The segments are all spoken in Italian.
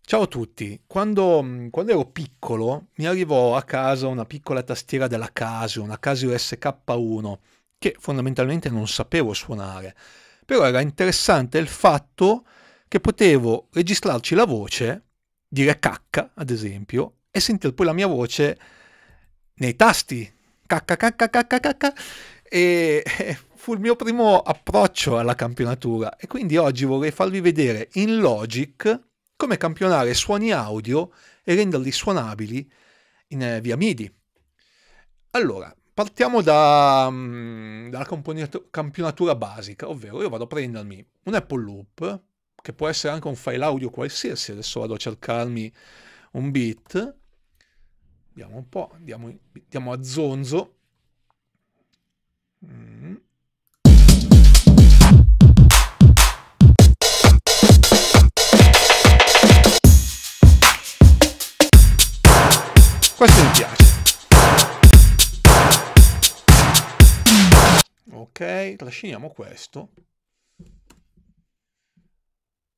Ciao a tutti, quando ero piccolo mi arrivò a casa una piccola tastiera della Casio, una Casio SK1, che fondamentalmente non sapevo suonare, però era interessante il fatto che potevo registrarci la voce, dire cacca ad esempio, e sentire poi la mia voce nei tasti, cacca cacca cacca cacca, e fu il mio primo approccio alla campionatura e quindi oggi vorrei farvi vedere in Logic come campionare suoni audio e renderli suonabili via MIDI. Allora, partiamo dalla campionatura basica, ovvero io vado a prendermi un Apple Loop, che può essere anche un file audio qualsiasi, adesso vado a cercarmi un beat, vediamo un po', andiamo a zonzo. Questo mi piace. Ok, trasciniamo questo.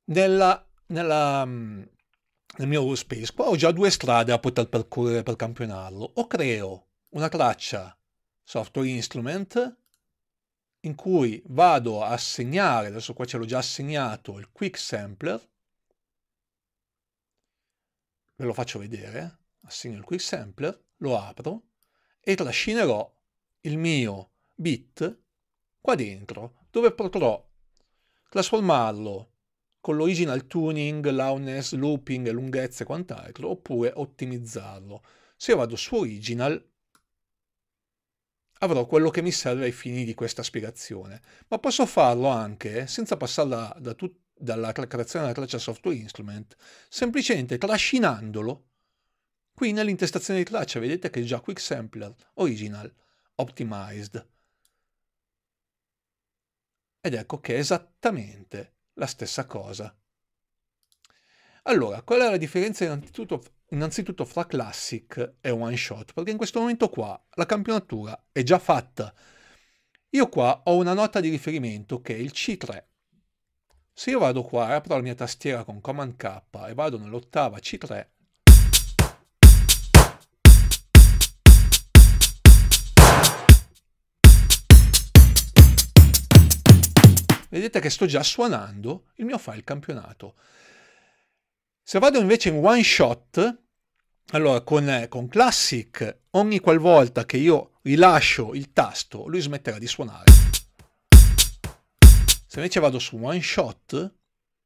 Nel mio workspace qua ho già due strade a poter percorrere per campionarlo. O creo una traccia software instrument in cui vado a assegnare, adesso qua ce l'ho già assegnato, il quick sampler. Ve lo faccio vedere. Assegno il quick sampler, lo apro e trascinerò il mio beat qua dentro, dove potrò trasformarlo con l'original tuning, loudness, looping, lunghezza e quant'altro, oppure ottimizzarlo. Se io vado su original avrò quello che mi serve ai fini di questa spiegazione, ma posso farlo anche senza passare dalla creazione della traccia software instrument, semplicemente trascinandolo qui nell'intestazione di traccia. Vedete che è già quick sampler, original, optimized. Ed ecco che è esattamente la stessa cosa. Allora, qual è la differenza innanzitutto fra Classic e One Shot? Perché in questo momento qua la campionatura è già fatta. Io qua ho una nota di riferimento che è il C3. Se io vado qua e apro la mia tastiera con Command K e vado nell'ottava C3, vedete che sto già suonando il mio file campionato. Se vado invece in One Shot, allora con Classic, ogni qualvolta che io rilascio il tasto, lui smetterà di suonare. Se invece vado su One Shot,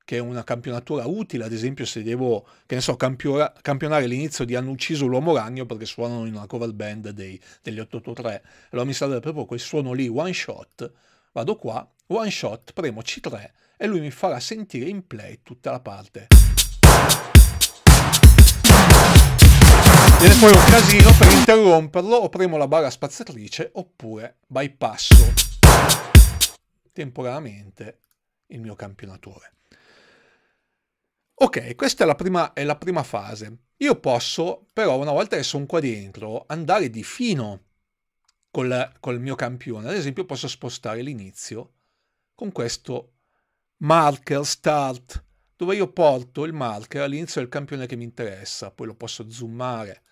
che è una campionatura utile, ad esempio se devo, che ne so, campionare l'inizio di Hanno ucciso l'uomo ragno perché suonano in una cover band degli 883, allora mi serve proprio quel suono lì, One Shot, vado qua, One Shot, premo C3 e lui mi farà sentire in play tutta la parte. Viene poi un casino, per interromperlo o premo la barra spaziatrice oppure bypasso temporaneamente il mio campionatore. Ok, questa è la prima fase. Io posso però, una volta che sono qua dentro, andare di fino col mio campione. Ad esempio posso spostare l'inizio con questo marker start, dove io porto il marker all'inizio del campione che mi interessa, poi lo posso zoomare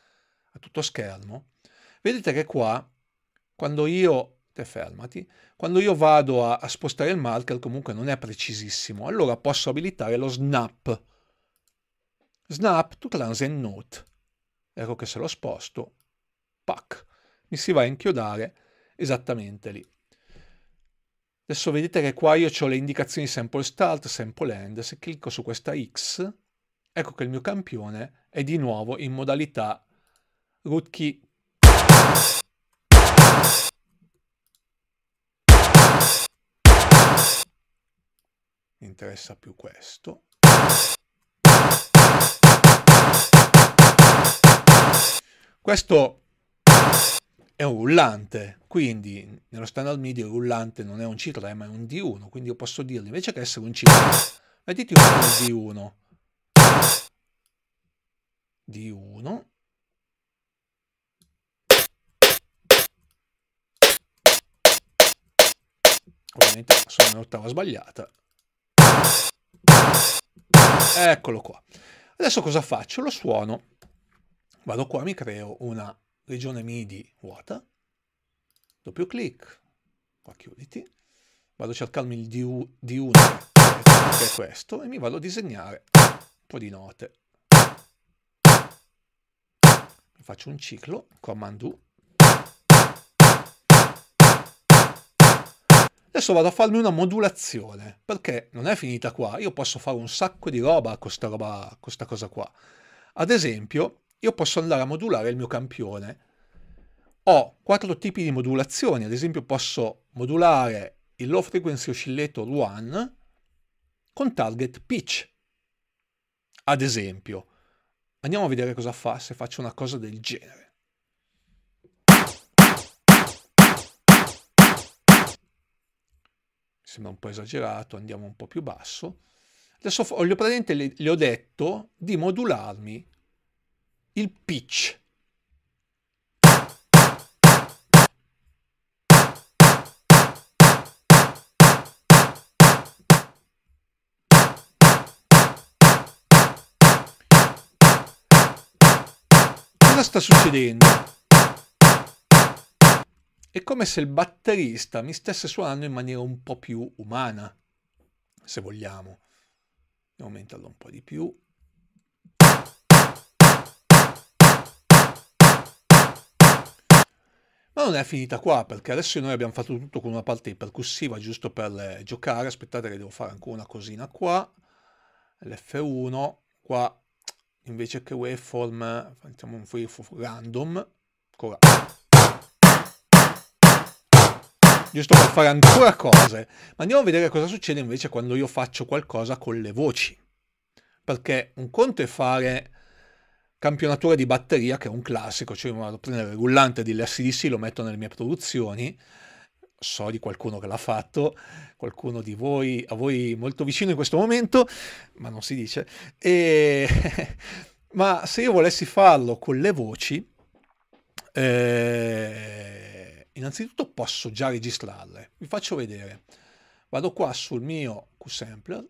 a tutto schermo. Vedete che qua, quando io, fermati, quando io vado a spostare il marker comunque non è precisissimo, allora posso abilitare lo snap. Snap to transient note. Ecco che se lo sposto, pac, mi si va a inchiodare esattamente lì. Adesso vedete che qua io ho le indicazioni sample start, sample end. Se clicco su questa X, ecco che il mio campione è di nuovo in modalità root key. Mi interessa più questo. Questo è un rullante, quindi nello standard MIDI il rullante non è un C3 ma è un D1, quindi io posso dirgli invece che essere un C3, mettiti un D1, ovviamente sono un'ottava sbagliata, eccolo qua. Adesso cosa faccio? Lo suono. Vado qua, mi creo una regione MIDI vuota, doppio clic, qua chiuditi, vado a cercarmi il D1 che è questo e mi vado a disegnare un po' di note. Mi faccio un ciclo, Command U. Adesso vado a farmi una modulazione, perché non è finita qua, io posso fare un sacco di roba con questa cosa qua. Ad esempio, io posso andare a modulare il mio campione. Ho 4 tipi di modulazioni, ad esempio posso modulare il Low Frequency Oscillator 1 con target pitch. Ad esempio, andiamo a vedere cosa fa se faccio una cosa del genere. Mi sembra un po' esagerato, andiamo un po' più basso. Adesso praticamente le ho detto di modularmi il pitch. Cosa sta succedendo? È come se il batterista mi stesse suonando in maniera un po' più umana, se vogliamo. Andiamo a aumentarlo un po' di più. Ma non è finita qua, perché adesso noi abbiamo fatto tutto con una parte percussiva, giusto per giocare. Aspettate che devo fare ancora una cosina qua. L'F1, qua invece che waveform, facciamo un waveform random. Ancora. Giusto per fare ancora cose. Ma andiamo a vedere cosa succede invece quando io faccio qualcosa con le voci. Perché un conto è fare campionatura di batteria, che è un classico, cioè vado a prendere il rullante dell'ACDC, lo metto nelle mie produzioni, so di qualcuno che l'ha fatto, qualcuno di voi, a voi molto vicino in questo momento, ma non si dice, ma se io volessi farlo con le voci, innanzitutto posso già registrarle, vi faccio vedere, vado qua sul mio Q-Sampler,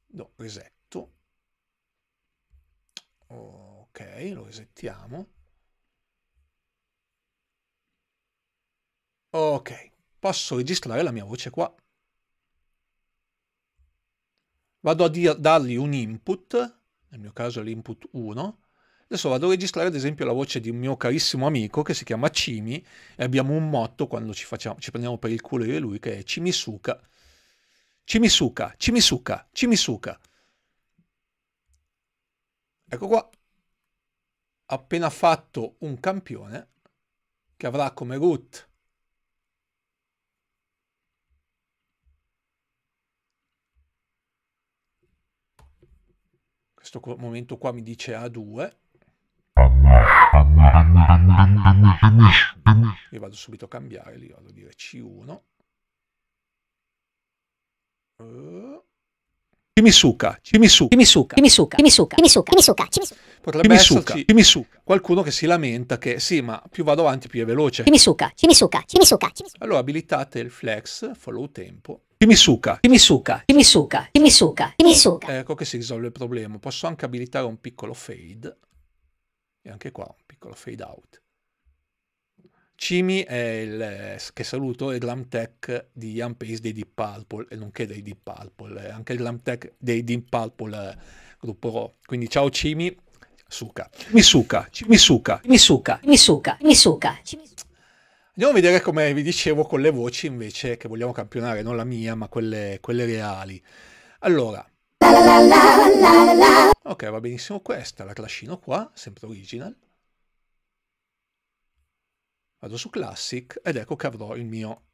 do resetto, ok, lo resettiamo, ok, posso registrare la mia voce qua, vado a dargli un input, nel mio caso l'input 1, adesso vado a registrare ad esempio la voce di un mio carissimo amico che si chiama Cimi e abbiamo un motto quando ci prendiamo per il culo io e lui che è Cimisuka, Cimisuka, Cimisuka, Cimisuka. Ecco qua, ho appena fatto un campione che avrà come root questo momento qua mi dice A2. Io vado subito a cambiare, lì vado a dire C1. Cimisuka, Cimisuka, Cimisuka, Cimisuka, Cimisuka, Cimisuka, Cimisuka, Cimisuka. Potrebbe esserci qualcuno che si lamenta che sì, ma più vado avanti più è veloce. Cimisuka, Cimisuka, Cimisuka, Cimisuka. Allora abilitate il flex, follow tempo. Cimisuka, Cimisuka, Cimisuka, Cimisuka, Cimisuka. Ecco che si risolve il problema. Posso anche abilitare un piccolo fade e anche qua un piccolo fade out. Cimi è il che saluto, è il glam tech di Ian Pace dei Deep Purple e nonché dei Deep Purple, anche il glam tech dei Deep Purple gruppo Raw. Quindi ciao Cimi, Suka, Misuka, Misuka, Misuka, Misuka, Misuka. Andiamo a vedere come vi dicevo con le voci invece che vogliamo campionare, non la mia ma quelle reali. Allora, ok, va benissimo questa, la trascino qua, sempre original. Vado su Classic ed ecco che avrò il mio,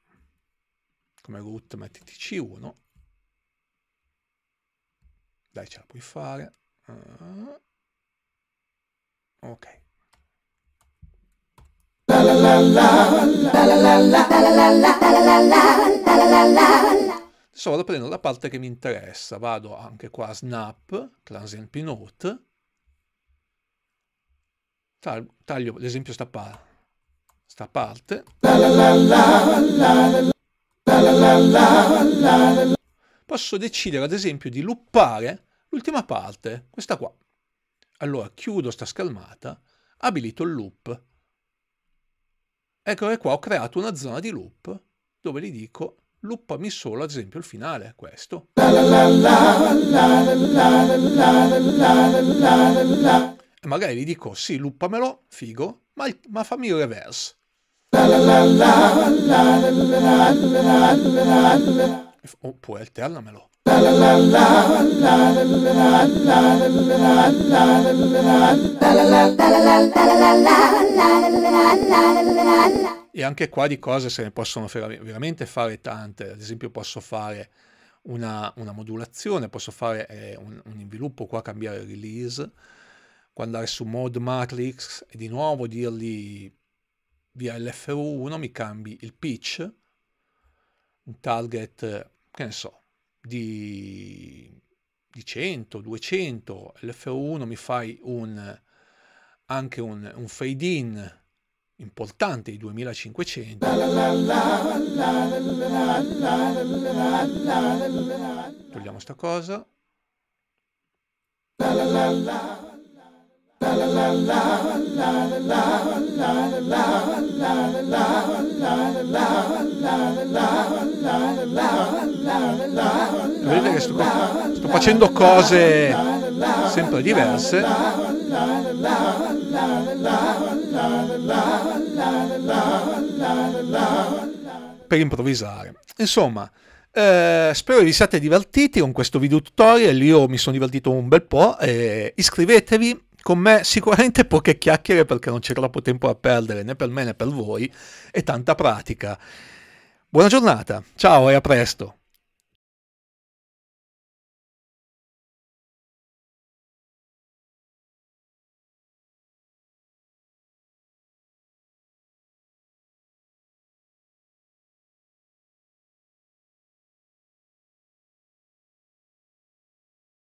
come root mettiti C1. Dai, ce la puoi fare. Ok. Adesso vado a prendere la parte che mi interessa. Vado anche qua a Snap, Transient P-Note. Taglio ad esempio sta parte. Posso decidere ad esempio di loopare l'ultima parte, questa qua. Allora chiudo sta schermata, abilito il loop. Ecco che qua ho creato una zona di loop dove gli dico loopami solo ad esempio il finale, questo. E magari gli dico sì, loopamelo, figo, ma fammi il reverse. Oppure alternamelo. E anche qua di cose se ne possono veramente fare tante. Ad esempio posso fare una modulazione, posso fare un inviluppo qua, cambiare il release, andare su mode matrix e di nuovo dirgli via l'F1 mi cambi il pitch, un target, che ne so, di 100, 200, l'F1 mi fai anche un fade in importante di 2500. Togliamo sta cosa. Vedete che sto facendo cose sempre diverse per improvvisare. Insomma, spero vi siate divertiti con questo video tutorial. Io mi sono divertito un bel po'. Iscrivetevi. Con me sicuramente poche chiacchiere perché non c'è troppo tempo da perdere né per me né per voi, e tanta pratica. Buona giornata, ciao e a presto!